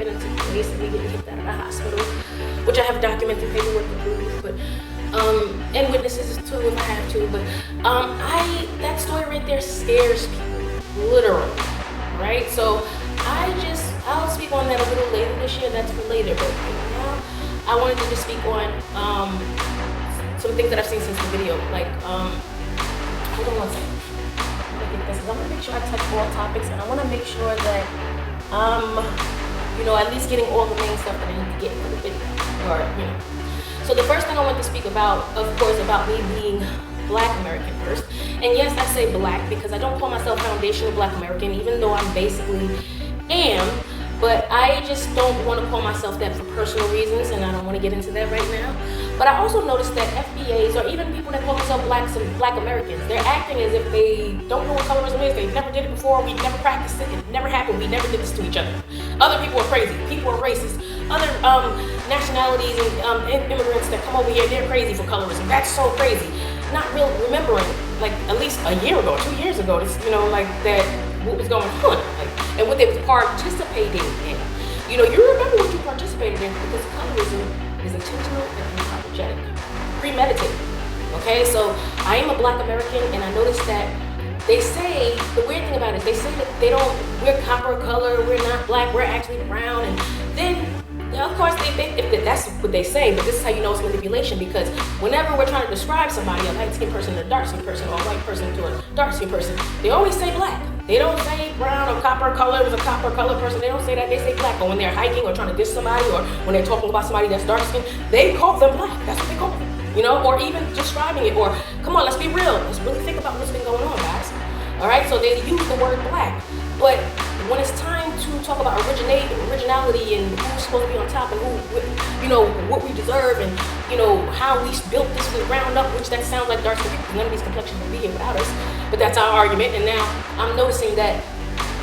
happened and took place and me getting kicked out of the hospital, which I have documented paperwork to prove, but and witnesses too if I have to. But that story right there scares people, literally, right? So I'll speak on that a little later this year. That's for later, but right now I wanted to just speak on some things that I've seen since the video. Like, hold on one second. I want to make sure I touch all topics, and I want to make sure that at least getting all the main stuff that I need to get for the video, So the first thing I want to speak about, of course, about me being Black American first. And yes, I say Black because I don't call myself foundational Black American, even though I'm basically am. But I just don't want to call myself that for personal reasons, and I don't want to get into that right now. But I also noticed that FBAs, or even people that call themselves Black Americans, they're acting as if they don't know what colorism is. They never did it before. We never practiced it. It never happened. We never did this to each other. Other people are crazy. People are racist. Other nationalities and immigrants that come over here, they're crazy for colorism. That's so crazy. Not real remembering, like at least a year ago, 2 years ago, this, like that, what was going on, and what they was participating in. You remember what you participated in because colorism is intentional and unapologetic, premeditated. Okay, so I am a Black American, and I noticed that they say, the weird thing about it, they say that we're copper color, we're not black, we're actually brown, and then, of course, if that's what they say, but this is how you know it's manipulation, because whenever we're trying to describe somebody, a light-skinned person, a dark-skinned person, or a white person to a dark-skinned person, they always say black. They don't say brown or copper color was a copper color person. They don't say that. They say black. But when they're hiking or trying to diss somebody, or when they're talking about somebody that's dark-skinned, they call them black. That's what they call them. Or even describing it. Or, come on, let's be real. Let's really think about what's been going on, guys. All right, so they use the word black. But when it's time to talk about originality and who's supposed to be on top and what we deserve and, how we built this from the ground up, which that sounds like dark skin people, none of these complexions would be here without us. But that's our argument. And now I'm noticing that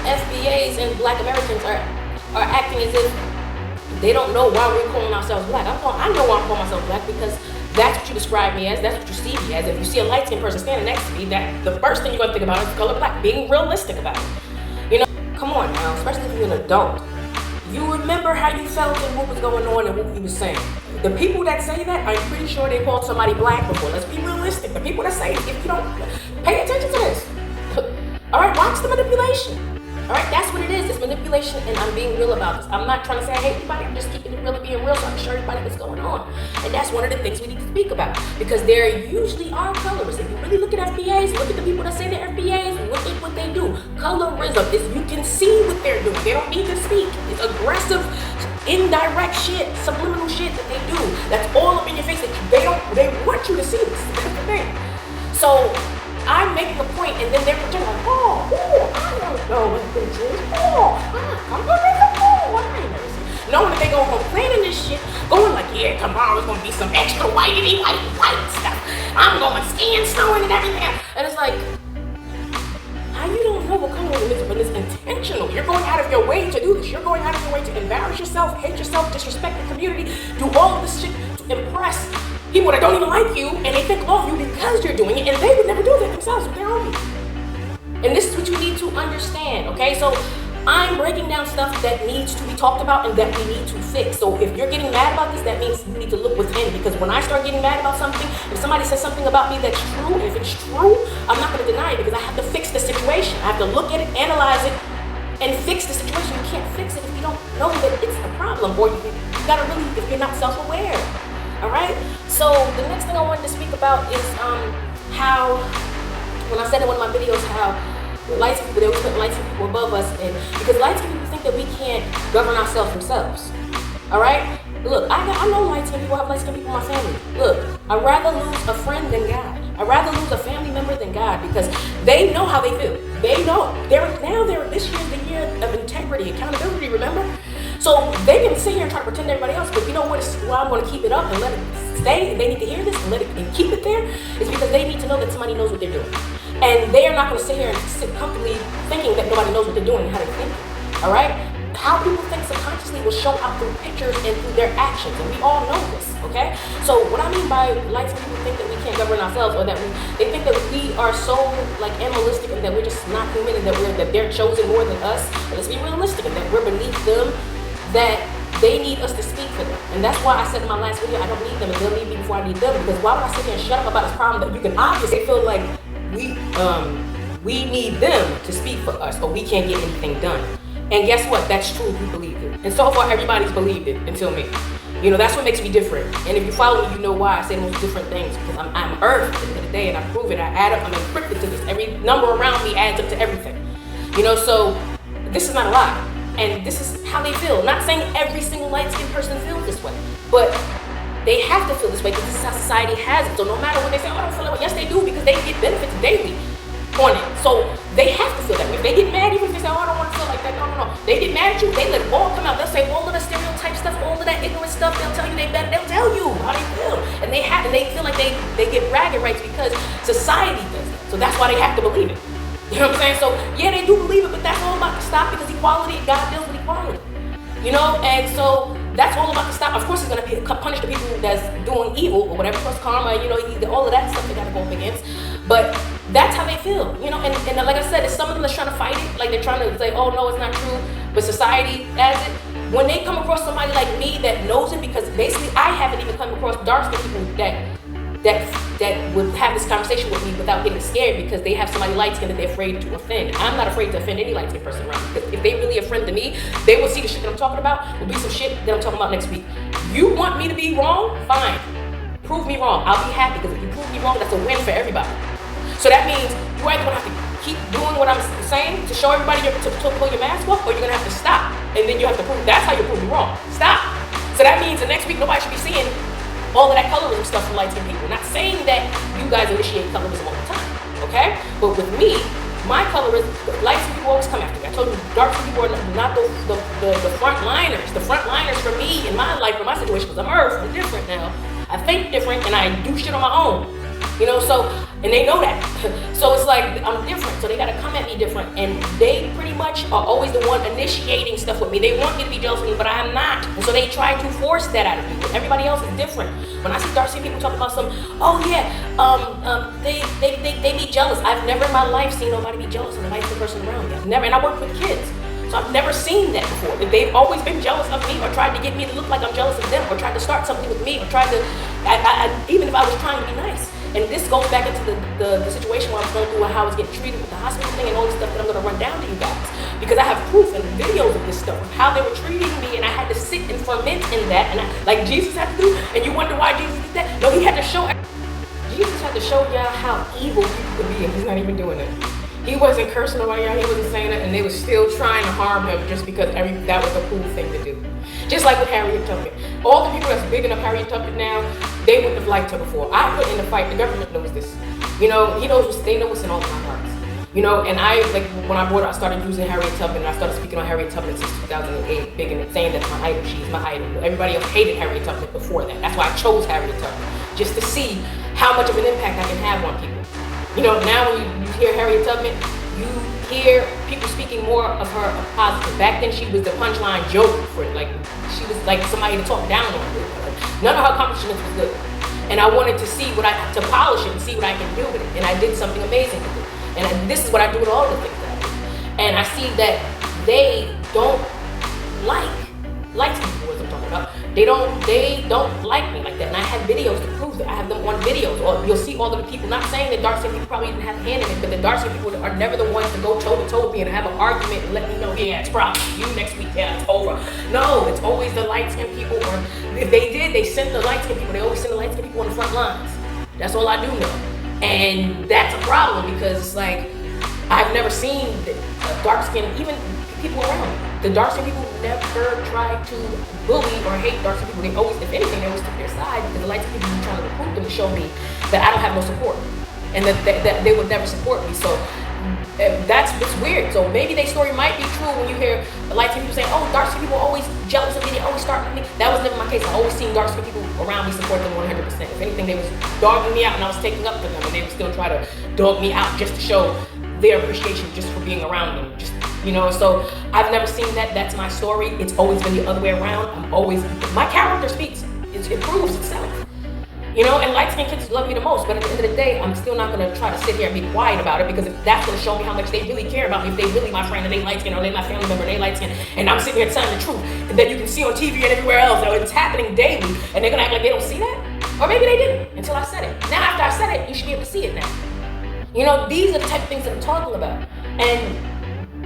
FBAs and Black Americans are acting as if they don't know why we're calling ourselves black. I know why I'm calling myself black because that's what you describe me as. That's what you see me as. If you see a light-skinned person standing next to me, that the first thing you're going to think about is the color black. Being realistic about it. Come on now, especially if you're an adult. You remember how you felt and what was going on and what you were saying. The people that say that, I'm pretty sure they called somebody black before. Let's be realistic. The people that say it, if you don't pay attention to this. All right, watch the manipulation. All right, that's what it is. It's manipulation, and I'm being real about this. I'm not trying to say I hate anybody. I'm just keeping it really being real so I can show everybody what's going on. And that's one of the things we need to speak about because there usually are colorists. If you really look at FBAs, look at the people that say they're FBAs, look at what they do. Colorism is, you can see what they're doing. They don't need to speak. It's aggressive, indirect shit, subliminal shit that they do. That's all up in your face. They want you to see this. That's the thing. So I'm making a point, and then they're pretending like, I don't know what this is. I'm I ain't never seen. Knowing that they go home planning this shit, going like, yeah, tomorrow's gonna be some extra white stuff. I'm going skiing, snowing, and everything. And it's like, how you don't know what colorism is, but it's intentional. You're going out of your way to do this. You're going out of your way to embarrass yourself, hate yourself, disrespect the community, do all of this shit to impress people that don't even like you, and they think of you because you're doing it, and they would never do that themselves with their own people. And this is what you need to understand, okay? So I'm breaking down stuff that needs to be talked about and that we need to fix. So if you're getting mad about this, that means you need to look within, because when I start getting mad about something, if somebody says something about me that's true, and if it's true, I'm not going to deny it because I have to fix the situation. I have to look at it, analyze it, and fix the situation. You can't fix it if you don't know that it's a problem, or you got to really, if you're not self-aware. All right. So the next thing I wanted to speak about is how, when I said in one of my videos, how light-skinned people, they always put light-skinned people above us, and because light-skinned people think that we can't govern ourselves themselves. All right. Look, I know light-skinned people. I have light-skinned people in my family. Look, I'd rather lose a friend than God. I'd rather lose a family member than God because they know how they feel. They know. This year's the year of integrity, accountability. Remember. So they can sit here and try to pretend to everybody else, but you know what? Why I'm going to keep it up and let it stay. They need to hear this and let it and keep it there. Is because they need to know that somebody knows what they're doing, and they are not going to sit here and sit comfortably thinking that nobody knows what they're doing and how they think. All right? How people think subconsciously will show out through pictures and through their actions, and we all know this. Okay? So what I mean by light-skinned people think that we can't govern ourselves, or that they think that we are so like animalistic and that we're just not human and that they're chosen more than us. But let's be realistic and that we're beneath them. that they need us to speak for them. And that's why I said in my last video, I don't need them and they'll need me before I need them. Because why would I sit here and shut up about this problem that you can obviously feel like we need them to speak for us or we can't get anything done. And guess what? That's true. We believed it. And so far, everybody's believed it until me. You know, that's what makes me different. And if you follow me, you know why I say most different things. Because I'm Earth at the end of the day, and I prove it. I add up. I'm encrypted to this. Every number around me adds up to everything. You know, so this is not a lie. And this is how they feel. Not saying every single light-skinned person feels this way. But they have to feel this way because this is how society has it. So no matter what they say, oh, I don't feel that way. Yes, they do because they get benefits daily on it. So they have to feel that way. If they get mad, even if they say, oh, I don't want to feel like that. No. They get mad at you, they let it all come out. They'll say all of the stereotype stuff, all of that ignorant stuff. They'll tell you they better. They'll tell you how they feel. And they feel like they get bragging rights because society does it. So that's why they have to believe it. You know what I'm saying? So yeah, they do believe it, but that's all about to stop because equality, God deals with equality. You know, and so that's all about to stop. Of course, it's going to punish the people that's doing evil or whatever, plus karma, you know, all of that stuff they got to go up against. But that's how they feel, you know, and like I said, it's some of them that's trying to fight it, like they're trying to say, oh no, it's not true, but society has it. When they come across somebody like me that knows it, because basically I haven't even come across dark-skinned people that would have this conversation with me without getting scared because they have somebody light-skinned that they're afraid to offend. I'm not afraid to offend any light-skinned person around me. If they really a friend to me, they will see the shit that I'm talking about, will be some shit that I'm talking about next week. You want me to be wrong? Fine. Prove me wrong. I'll be happy because if you prove me wrong, that's a win for everybody. So that means you're either going to have to keep doing what I'm saying to show everybody to pull your mask off, or you're going to have to stop. And then you have to prove, that's how you prove me wrong. Stop. So that means the next week, nobody should be seeing all of that colorism stuff from light-skinned people. Not saying that you guys initiate colorism all the time, okay? But with me, my colorism, light-skinned people always come after me. I told you, dark-skinned people are not the front-liners. The front-liners for me in my life, in my situation, because I'm Earth, I'm different now. I think different, and I do shit on my own. You know, so, and they know that. So it's like, I'm different. So they got to come at me different. And they pretty much are always the one initiating stuff with me. They want me to be jealous of me, but I'm not. And so they try to force that out of me. Everybody else is different. When I see dark-skinned people talk about some, oh yeah, they be jealous. I've never in my life seen nobody be jealous of the light-skinned person around me. I've never, and I work with kids. So I've never seen that before. They've always been jealous of me or tried to get me to look like I'm jealous of them or tried to start something with me or tried to, even if I was trying to be nice. And this goes back into the situation where I was going through how I was getting treated with the hospital thing and all this stuff that I'm going to run down to you guys. Because I have proof and videos of this stuff, of how they were treating me, and I had to sit and ferment in that, and like Jesus had to do, and you wonder why Jesus did that? No, he had to show, Jesus had to show y'all how evil people could be, and he's not even doing it. He wasn't cursing nobody out, he wasn't saying it, and they were still trying to harm him just because that was the cool thing to do. Just like with Harriet Tubman. All the people that's big enough Harriet Tubman now, they wouldn't have liked her before. I put in the fight, the government knows this. You know, they know what's in all of my hearts. You know, and I started using Harriet Tubman, and I started speaking on Harriet Tubman since 2008, big and saying that's my idol, she's my idol. Everybody else hated Harriet Tubman before that. That's why I chose Harriet Tubman, just to see how much of an impact I can have on people. You know, now when you hear Harriet Tubman, you hear people speaking more of her positive. Back then, she was the punchline joke for it. Like, she was like somebody to talk down on. None of her accomplishments was good. And I wanted to see to polish it and see what I can do with it. And I did something amazing with it. And this is what I do with all the things that I do. And I see that they don't like people, what I'm talking about. They don't like me like that. And I have videos to prove it. I have them on videos. Or you'll see all of the people, not saying that dark-skinned people probably didn't have a hand in it, but the dark-skinned people are never the ones to go toe-to-toe with me and have an argument and let me know, yeah, it's probably you next week, yeah, it's over. No, it's always the light-skinned people. Or if they did, they sent the light-skinned people. They always send the light-skinned people on the front lines. That's all I do know. And that's a problem because it's like, I've never seen dark-skinned, even people around me. The dark-skinned people never try to bully or hate dark-skinned people. They always, if anything, they always took their side because the light-skinned people were trying to recruit them to show me that I don't have no support and that they would never support me. So that's what's weird. So maybe their story might be true when you hear light-skinned people saying, oh, dark-skinned people are always jealous of me, they always start with me. That was never my case. I always seen dark-skinned people around me support them 100%. If anything, they was dogging me out and I was taking up for them, and they would still try to dog me out just to show their appreciation just for being around them. Just, you know, so I've never seen that. That's my story. It's always been the other way around. My character speaks. It proves itself. You know, and light-skinned kids love me the most, but at the end of the day, I'm still not gonna try to sit here and be quiet about it, because if that's gonna show me how much they really care about me, if they really my friend and they light-skinned, or they my family member and they light-skinned, and I'm sitting here telling the truth, and then you can see on TV and everywhere else that it's happening daily, and they're gonna act like they don't see that? Or maybe they didn't until I said it. Now after I said it, you should be able to see it now. You know, these are the type of things that I'm talking about. And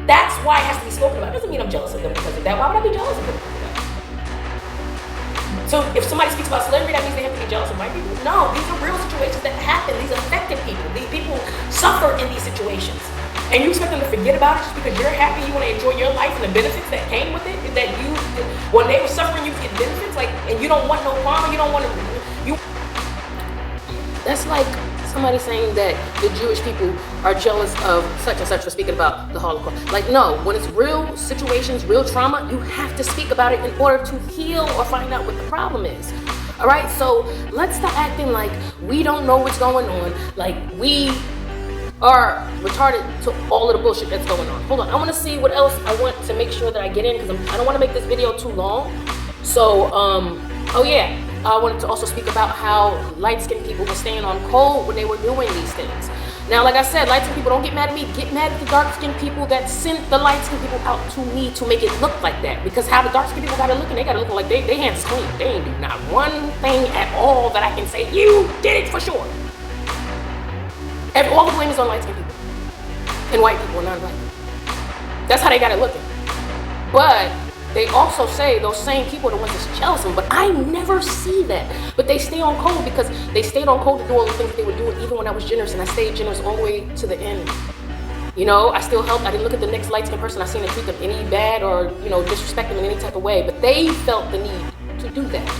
that's why it has to be spoken about. It doesn't mean I'm jealous of them because of that. Why would I be jealous of them because of that? So if somebody speaks about slavery, that means they have to be jealous of white people? No, these are real situations that happen. These affected people. These people suffer in these situations. And you expect them to forget about it just because you're happy, you want to enjoy your life and the benefits that came with it? That you, when they were suffering, you get benefits? Like, and you don't want no karma, you don't want to, you. That's like somebody saying that the Jewish people are jealous of such and such for speaking about the Holocaust. Like, no, when it's real situations, real trauma, you have to speak about it in order to heal or find out what the problem is. All right, so let's stop acting like we don't know what's going on, like we are retarded to all of the bullshit that's going on. Hold on, I want to see what else I want to make sure that I get in, because I don't want to make this video too long. So, oh yeah, I wanted to also speak about how light-skinned people were staying on code when they were doing these things. Now, like I said, light-skinned people, don't get mad at me. Get mad at the dark-skinned people that sent the light-skinned people out to me to make it look like that. Because how the dark-skinned people got it looking, they got it looking like they hands clean. They ain't do not one thing at all that I can say, you did it for sure. All the blame is on light-skinned people. And white people and non-black people. That's how they got it looking. But they also say those same people are the ones that's jealous of them, but I never see that. But they stay on code because they stayed on code to do all the things that they were doing even when I was generous, and I stayed generous all the way to the end. You know, I still helped. I didn't look at the next light-skinned person I seen and treat them any bad or, you know, disrespect them in any type of way, but they felt the need to do that.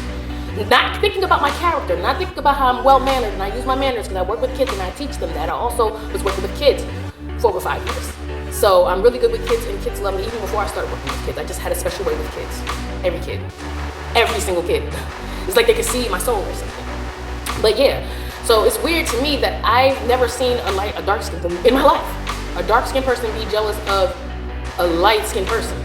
Not thinking about my character, not thinking about how I'm well-mannered, and I use my manners because I work with kids and I teach them that. I also was working with kids for over 5 years. So I'm really good with kids, and kids love me even before I started working with kids. I just had a special way with kids. Every kid. Every single kid. It's like they could see my soul or something. But yeah, so it's weird to me that I've never seen a dark-skinned in my life. A dark-skinned person be jealous of a light-skinned person.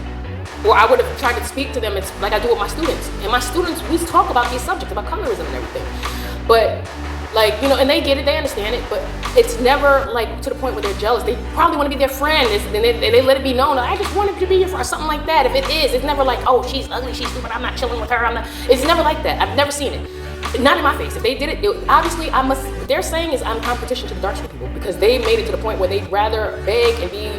Or I would have tried to speak to them like I do with my students. And my students, we talk about these subjects, about colorism and everything. But like, you know, and they get it, they understand it, but it's never like to the point where they're jealous. They probably want to be their friend, and they let it be known, I just wanted to be your friend, or something like that. If it is, it's never like, oh, she's ugly, she's stupid, I'm not chilling with her, it's never like that. I've never seen it. Not in my face. If they did it, obviously what they're saying is I'm competition to the dark-skinned people, because they made it to the point where they'd rather beg and be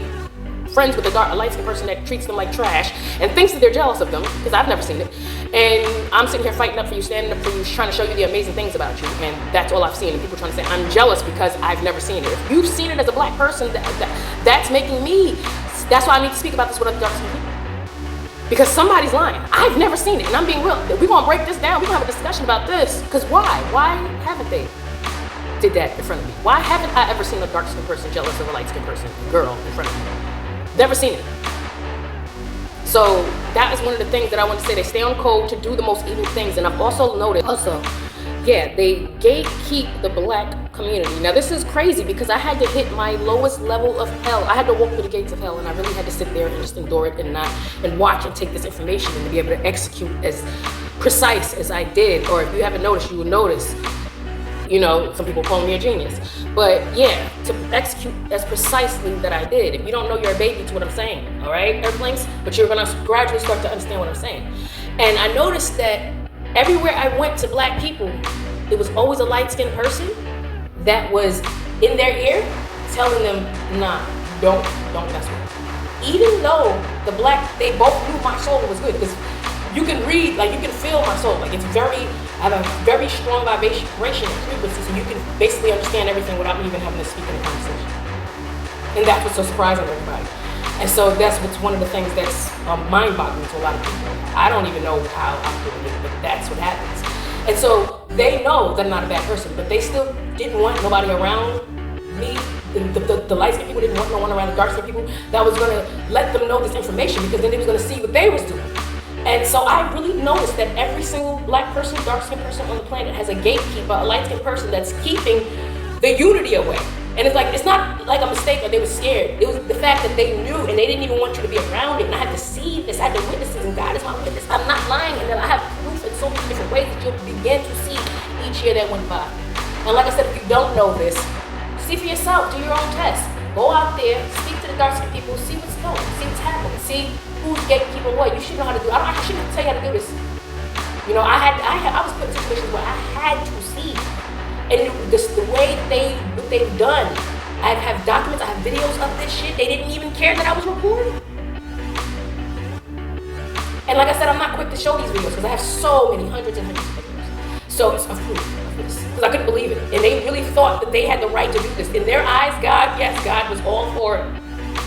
friends with a light-skinned person that treats them like trash and thinks that they're jealous of them, because I've never seen it. And I'm sitting here fighting up for you, standing up for you, trying to show you the amazing things about you, and that's all I've seen. And people trying to say I'm jealous because I've never seen it. If you've seen it as a black person, that's making me, that's why I need to speak about this with other dark-skinned people. Because somebody's lying. I've never seen it, and I'm being real. We're gonna break this down. We're gonna have a discussion about this. Because why? Why haven't they did that in front of me? Why haven't I ever seen a dark-skinned person jealous of a light-skinned person, girl, in front of me? Never seen it. So that is one of the things that I want to say. They stay on code to do the most evil things. And I've also noticed, yeah, they gatekeep the black community. Now this is crazy because I had to hit my lowest level of hell. I had to walk through the gates of hell, and I really had to sit there and just endure it and watch and take this information and to be able to execute as precise as I did. Or if you haven't noticed, you will notice. You know, some people call me a genius. But yeah, to execute as precisely that I did. If you don't know, you're a baby to what I'm saying, all right, Earthlings? But you're gonna gradually start to understand what I'm saying. And I noticed that everywhere I went to black people, it was always a light-skinned person that was in their ear telling them, nah, don't mess with me. Even though they both knew my soul was good, because you can read, like you can feel my soul. Like I have a very strong vibration and frequency, so you can basically understand everything without me even having to speak in a conversation. And that's what's so surprising to everybody. And so that's what's one of the things that's mind-boggling to a lot of people. I don't even know how I'm doing it, but that's what happens. And so they know that I'm not a bad person, but they still didn't want nobody around me. The light-skinned people didn't want no one around the dark-skinned people that was going to let them know this information, because then they was going to see what they was doing. And so I really noticed that every single black person, dark-skinned person on the planet has a gatekeeper, a light-skinned person that's keeping the unity away. And it's not like a mistake or they were scared. It was the fact that they knew and they didn't even want you to be around it. And I had to see this, I had to witness it, and God is my witness. I'm not lying, and then I have proof in so many different ways that you'll begin to see each year that went by. And like I said, if you don't know this, see for yourself, do your own test. Go out there, speak to the dark skinned people, see what's going, see what's happening, see who's gatekeeping what. You should know how to do. I shouldn't tell you how to do this. You know, I was put in situations where I had to see, and the way what they've done. I have documents, I have videos of this shit. They didn't even care that I was recording. And like I said, I'm not quick to show these videos because I have so many, hundreds and hundreds of videos. So it's a proof of this. Because I couldn't believe it. And they really thought that they had the right to do this. In their eyes, God was all for it.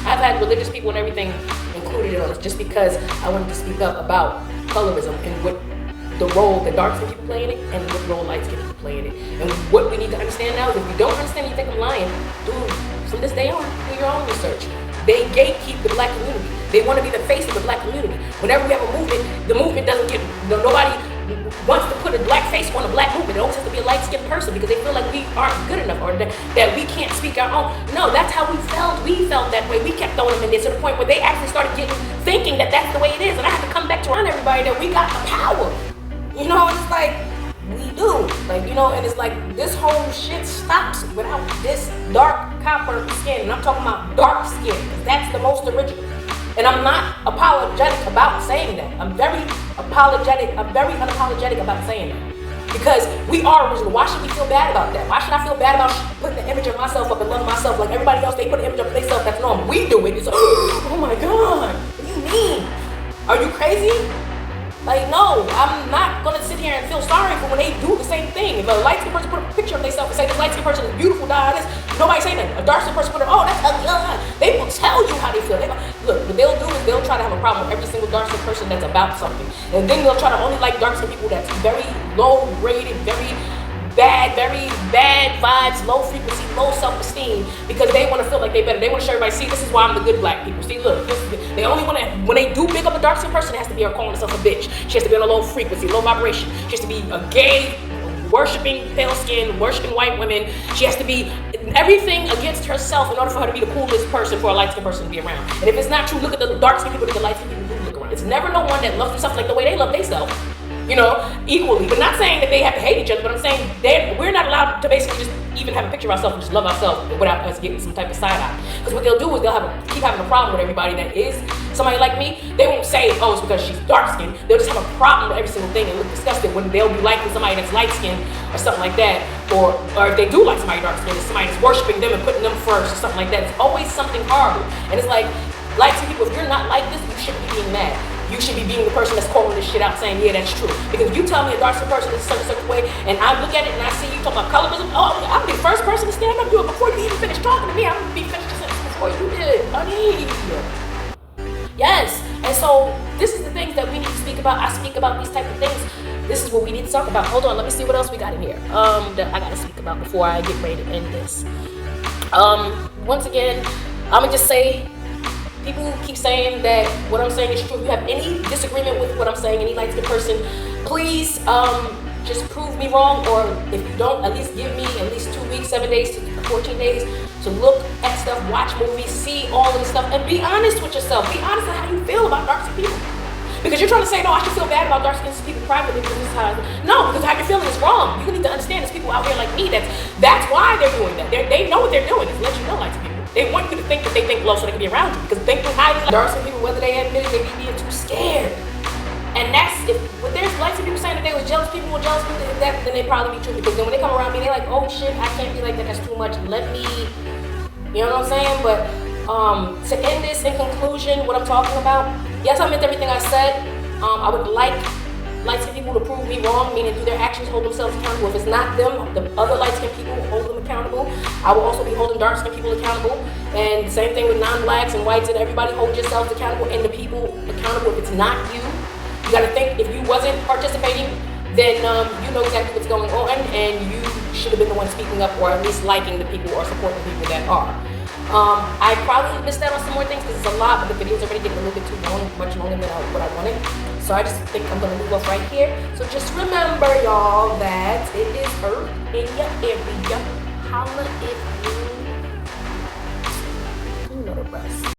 I've had religious people and everything included in on this just because I wanted to speak up about colorism and what the role that dark skin people play in it and what role light skin people play in it. And what we need to understand now is if you don't understand and you think I'm lying, dude, from this day on, do your own research. They gatekeep the black community. They want to be the face of the black community. Whenever we have a movement, the movement doesn't get, nobody wants to put a black face on a black movement. It always has to be a light-skinned person because they feel like we aren't good enough or that we can't speak our own. No, that's how we felt. We felt that way. We kept throwing them in there to the point where they actually started thinking that that's the way it is. And I had to come back to remind everybody that we got the power. You know, and it's like, we do. Like, you know, and it's like, this whole shit stops without this dark copper skin. And I'm talking about dark skin, because that's the most original. And I'm not apologetic about saying that. I'm very unapologetic about saying that. Because we are original. Why should we feel bad about that? Why should I feel bad about putting the image of myself up and loving myself like everybody else? They put an image of themselves, that's normal. We do it. It's like, oh my God, what do you mean? Are you crazy? Like, no, I'm not gonna sit here and feel sorry for when they do the same thing. If a light-skinned person put a picture of themselves and say this light-skinned person is beautiful, nobody say that. A dark-skinned person put it, oh, that's ugly. They will tell you how they feel. Look, what they'll do is they'll try to have a problem with every single dark-skinned person that's about something. And then they'll try to only like dark-skinned people that's very low-rated, very bad vibes, low frequency, low self-esteem, because they want to feel like they better. They want to show everybody, see, this is why I'm the good black people. See, look, they only want to, when they do big up a dark-skinned person, it has to be her calling herself a bitch. She has to be on a low frequency, low vibration. She has to be a gay, worshiping pale skin, worshiping white women. She has to be everything against herself in order for her to be the coolest person for a light-skinned person to be around. And if it's not true, look at the dark-skinned people that the light-skinned people do look around. It's never no one that loves themselves like the way they love themselves. You know, equally. But not saying that they have to hate each other, but I'm saying we're not allowed to basically just even have a picture of ourselves and just love ourselves without us getting some type of side eye. Because what they'll do is they'll keep having a problem with everybody that is somebody like me. They won't say, oh, it's because she's dark skinned. They'll just have a problem with every single thing and look disgusted when they'll be liking somebody that's light skinned or something like that. Or if they do like somebody dark skinned, it's somebody that's worshiping them and putting them first or something like that. It's always something horrible. And it's like skinned people, if you're not like this, you shouldn't be being mad. You should be being the person that's calling this shit out saying, yeah, that's true. Because if you tell me a dark-skinned person is such a way, and I look at it and I see you talking about colorism, oh, I'm the first person to stand up to it before you even finish talking to me. I'm going to be finished the sentence before you did, honey. Yes. And so this is the things that we need to speak about. I speak about these type of things. This is what we need to talk about. Hold on, let me see what else we got in here. That I got to speak about before I get ready to end this. Once again, I'm going to just say, people keep saying that what I'm saying is true. If you have any disagreement with what I'm saying, any light-skinned person, please just prove me wrong, or if you don't, at least give me at least 2 weeks, 7 days to 14 days to look at stuff, watch movies, see all of this stuff, and be honest with yourself. Be honest with how you feel about dark-skinned people. Because you're trying to say, no, I should feel bad about dark-skinned people privately because this is how no, because how you're feeling is wrong. You need to understand there's people out here like me that's why they're doing that. They know what they're doing. It's let you know light-skinned people. They want you to think that they think low so they can be around you. Because thinking highly like dark-skinned people, whether they admit it, they be being too scared. And that's, if there's light-skinned people saying that they was jealous people, then they probably be true. Because then when they come around me, they're like, oh shit, I can't be like that, that's too much. Let me, you know what I'm saying? But to end this in conclusion, what I'm talking about, yes, I meant everything I said. I would like light-skinned people to prove me wrong, meaning through their actions hold themselves accountable. If it's not them, the other light-skinned people hold them accountable. I will also be holding dark-skinned people accountable. And the same thing with non-blacks and whites and everybody, hold yourselves accountable and the people accountable. If it's not you, you gotta think, if you wasn't participating, then you know exactly what's going on and you should have been the one speaking up or at least liking the people or supporting the people that are. I probably missed out on some more things because it's a lot, but the video's already getting a little bit too long, much longer than what I wanted. So I just think I'm gonna move off right here. So just remember, y'all, that it is Earth in your area. Holla if you know the rest.